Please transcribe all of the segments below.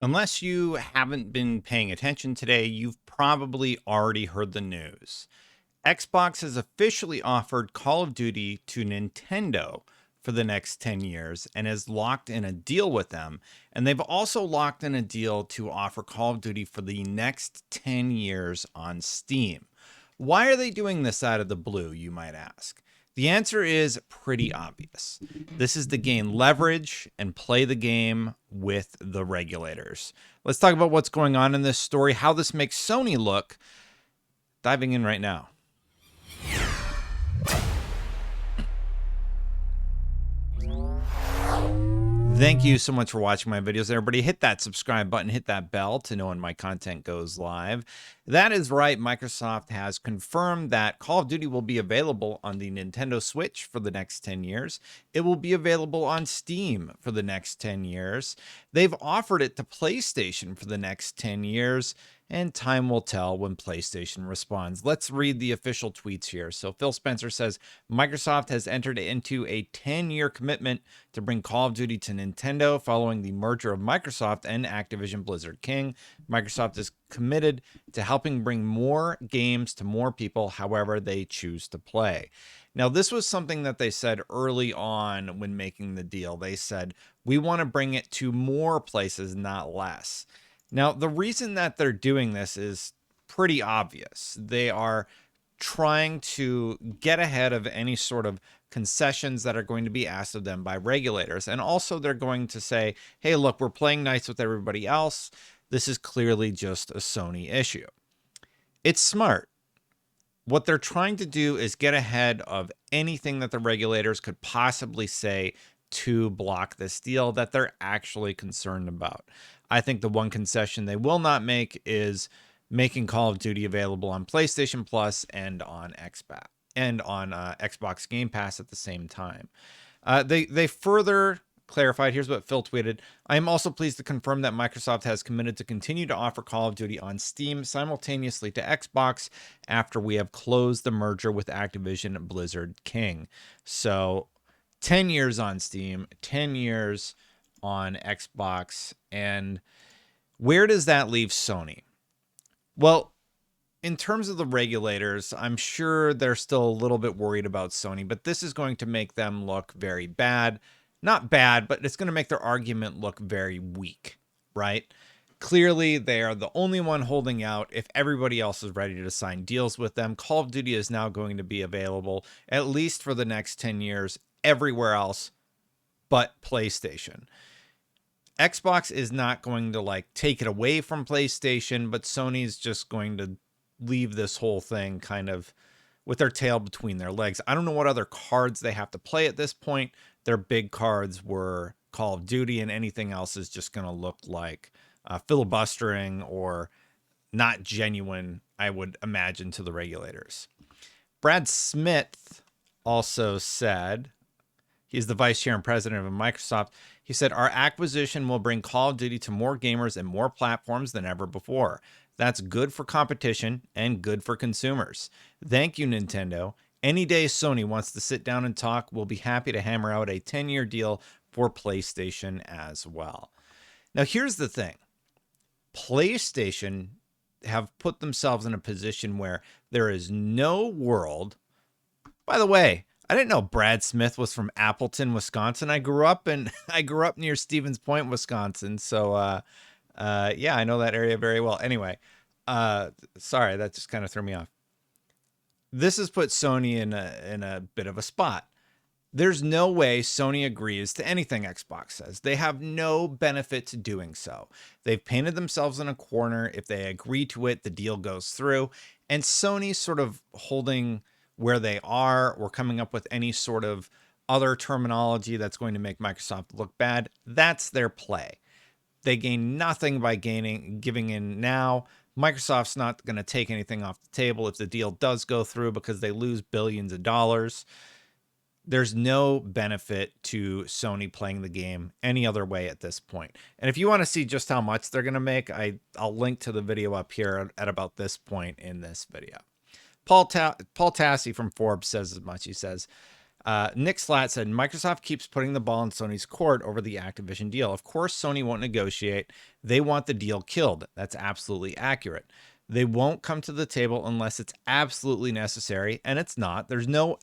Unless you haven't been paying attention today, you've probably already heard the news. Xbox has officially offered Call of Duty to Nintendo for the next 10 years and has locked in a deal with them. And they've also locked in a deal to offer Call of Duty for the next 10 years on Steam. Why are they doing this out of the blue, you might ask? The answer is pretty obvious. This is to gain leverage and play the game with the regulators. Let's talk about what's going on in this story, how this makes Sony look. Diving in right now. Thank you so much for watching my videos, everybody. Hit that subscribe button, hit that bell to know when my content goes live. That is right, Microsoft has confirmed that Call of Duty will be available on the Nintendo Switch for the next 10 years. It will be available on Steam for the next 10 years. They've offered it to PlayStation for the next 10 years. And time will tell when PlayStation responds. Let's read the official tweets here. So Phil Spencer says, Microsoft has entered into a 10-year commitment to bring Call of Duty to Nintendo following the merger of Microsoft and Activision Blizzard King. Microsoft is committed to helping bring more games to more people, however they choose to play. Now, this was something that they said early on when making the deal. They said, we want to bring it to more places, not less. Now, the reason that they're doing this is pretty obvious. They are trying to get ahead of any sort of concessions that are going to be asked of them by regulators. And also they're going to say, hey, look, we're playing nice with everybody else. This is clearly just a Sony issue. It's smart. What they're trying to do is get ahead of anything that the regulators could possibly say to block this deal that they're actually concerned about. I think the one concession they will not make is making Call of Duty available on PlayStation Plus and on Xbox Game Pass at the same time. They further clarified, here's what Phil tweeted, I am also pleased to confirm that Microsoft has committed to continue to offer Call of Duty on Steam simultaneously to Xbox after we have closed the merger with Activision Blizzard King. So 10 years on Steam, 10 years on Xbox. And where does that leave Sony? Well, in terms of the regulators, I'm sure they're still a little bit worried about Sony, but this is going to make them look very bad. Not bad, but it's going to make their argument look very weak, right? Clearly, they are the only one holding out. If everybody else is ready to sign deals with them, Call of Duty is now going to be available, at least for the next 10 years, everywhere else but PlayStation. Xbox is not going to take it away from PlayStation, but Sony's just going to leave this whole thing kind of with their tail between their legs. I don't know what other cards they have to play at this point. Their big cards were Call of Duty, and anything else is just going to look like filibustering or not genuine, I would imagine, to the regulators. Brad Smith also said, he's the vice chair and president of Microsoft. He said, our acquisition will bring Call of Duty to more gamers and more platforms than ever before. That's good for competition and good for consumers. Thank you, Nintendo. Any day Sony wants to sit down and talk, we'll be happy to hammer out a 10-year deal for PlayStation as well. Now, here's the thing. PlayStation have put themselves in a position where there is no world. By the way, I didn't know Brad Smith was from Appleton, Wisconsin. I grew up near Stevens Point, Wisconsin. So, yeah, I know that area very well. Anyway, sorry, that just kind of threw me off. This has put Sony in a bit of a spot. There's no way Sony agrees to anything Xbox says. They have no benefit to doing so. They've painted themselves in a corner. If they agree to it, the deal goes through. And Sony's sort of holding where they are or coming up with any sort of other terminology that's going to make Microsoft look bad. That's their play. They gain nothing by giving in now. Microsoft's not going to take anything off the table if the deal does go through because they lose billions of dollars. There's no benefit to Sony playing the game any other way at this point. And if you want to see just how much they're going to make, I'll link to the video up here at about this point in this video. Paul Tassi from Forbes says as much. He says, Nick Slat said, Microsoft keeps putting the ball in Sony's court over the Activision deal. Of course, Sony won't negotiate. They want the deal killed. That's absolutely accurate. They won't come to the table unless it's absolutely necessary, and it's not. There's no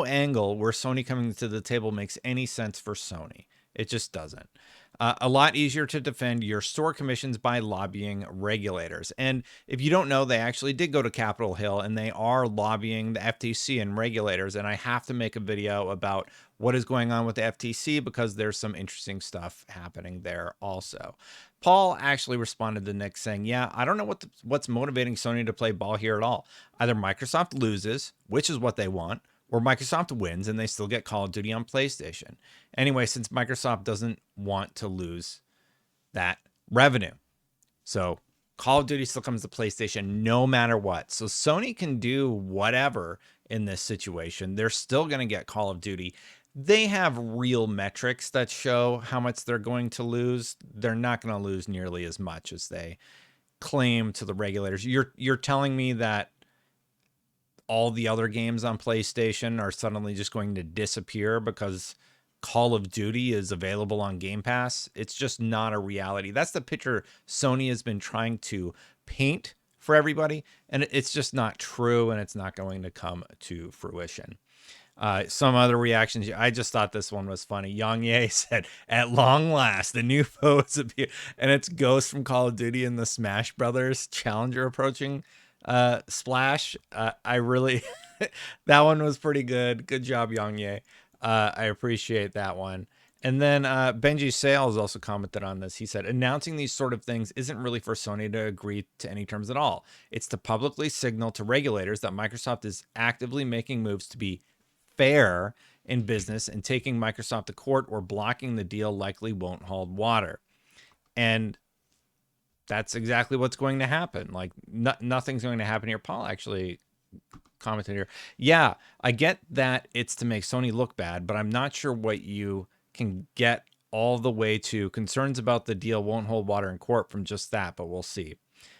angle where Sony coming to the table makes any sense for Sony. It just doesn't. A lot easier to defend your store commissions by lobbying regulators. And if you don't know, they actually did go to Capitol Hill and they are lobbying the FTC and regulators. And I have to make a video about what is going on with the FTC because there's some interesting stuff happening there also. Paul actually responded to Nick saying, yeah, I don't know what's motivating Sony to play ball here at all. Either Microsoft loses, which is what they want, or Microsoft wins and they still get Call of Duty on PlayStation. Anyway, since Microsoft doesn't want to lose that revenue. So Call of Duty still comes to PlayStation no matter what. So Sony can do whatever in this situation. They're still going to get Call of Duty. They have real metrics that show how much they're going to lose. They're not going to lose nearly as much as they claim to the regulators. You're telling me that all the other games on PlayStation are suddenly just going to disappear because Call of Duty is available on Game Pass? It's just not a reality. That's the picture Sony has been trying to paint for everybody, and it's just not true, and it's not going to come to fruition. Some other reactions. I just thought this one was funny. Yang Ye said, at long last, the new foes appear, and it's Ghost from Call of Duty and the Smash Brothers Challenger approaching. Splash. I really that one was pretty good. Good job, Yang Ye. I appreciate that one. And then Benji Sales also commented on this. He said, announcing these sort of things isn't really for Sony to agree to any terms at all. It's to publicly signal to regulators that Microsoft is actively making moves to be fair in business, and taking Microsoft to court or blocking the deal likely won't hold water. And that's exactly what's going to happen. Like nothing's going to happen here. Paul actually commented here. Yeah, I get that it's to make Sony look bad, but I'm not sure what you can get all the way to concerns about the deal won't hold water in court from just that, but we'll see.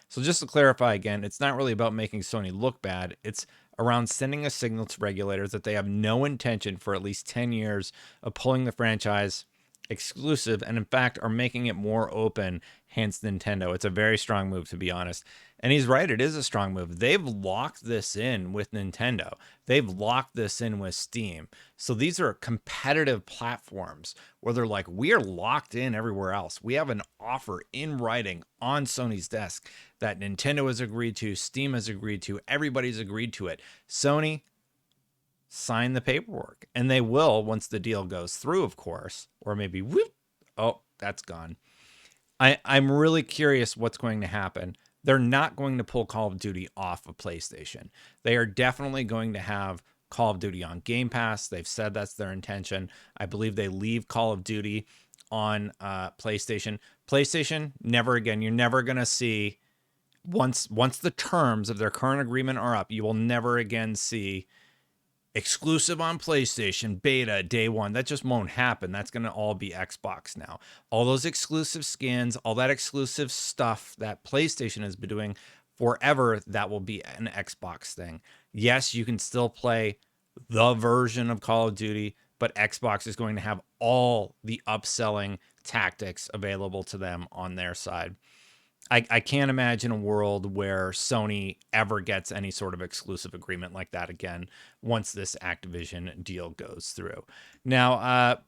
So just to clarify again, it's not really about making Sony look bad. It's around sending a signal to regulators that they have no intention for at least 10 years of pulling the franchise exclusive, and in fact are making it more open, hence Nintendo. It's a very strong move, to be honest. And he's right, it is a strong move. They've locked this in with Nintendo. They've locked this in with Steam. So these are competitive platforms where they're like, we're locked in everywhere else. We have an offer in writing on Sony's desk that Nintendo has agreed to, Steam has agreed to, everybody's agreed to it. Sony, sign the paperwork, and they will once the deal goes through, of course, or maybe whoop, oh, that's gone. I'm really curious what's going to happen. They're not going to pull Call of Duty off of PlayStation. They are definitely going to have Call of Duty on Game Pass. They've said that's their intention. I believe they leave Call of Duty on PlayStation. PlayStation, never again. You're never going to see, once the terms of their current agreement are up, you will never again see exclusive on PlayStation, beta, day one. That just won't happen. That's going to all be Xbox now. All those exclusive skins, all that exclusive stuff that PlayStation has been doing forever, that will be an Xbox thing. Yes, you can still play the version of Call of Duty, but Xbox is going to have all the upselling tactics available to them on their side. I can't imagine a world where Sony ever gets any sort of exclusive agreement like that again once this Activision deal goes through. Now,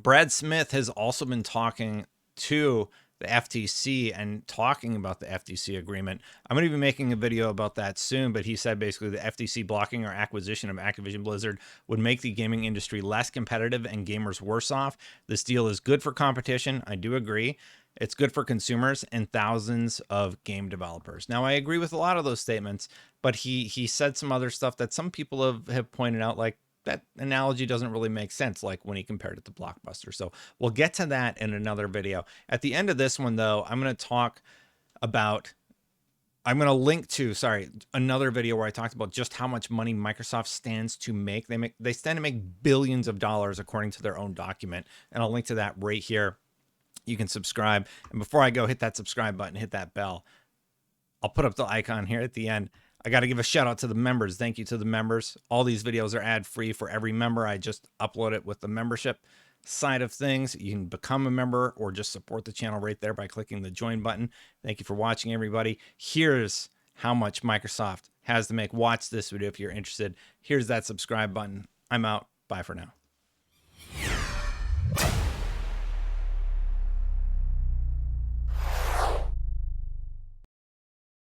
Brad Smith has also been talking to the FTC and talking about the FTC agreement. I'm going to be making a video about that soon, but he said basically the FTC blocking our acquisition of Activision Blizzard would make the gaming industry less competitive and gamers worse off. This deal is good for competition. I do agree. It's good for consumers and thousands of game developers. Now, I agree with a lot of those statements, but he said some other stuff that some people have pointed out, like that analogy doesn't really make sense, like when he compared it to Blockbuster. So we'll get to that in another video. At the end of this one, though, I'm going to link to, another video where I talked about just how much money Microsoft stands to make. They stand to make billions of dollars according to their own document. And I'll link to that right here. You can subscribe. And before I go, hit that subscribe button, hit that bell. I'll put up the icon here at the end. I got to give a shout out to the members. Thank you to the members. All these videos are ad free for every member. I just upload it with the membership side of things. You can become a member or just support the channel right there by clicking the join button. Thank you for watching, everybody. Here's how much Microsoft has to make. Watch this video if you're interested. Here's that subscribe button. I'm out. Bye for now.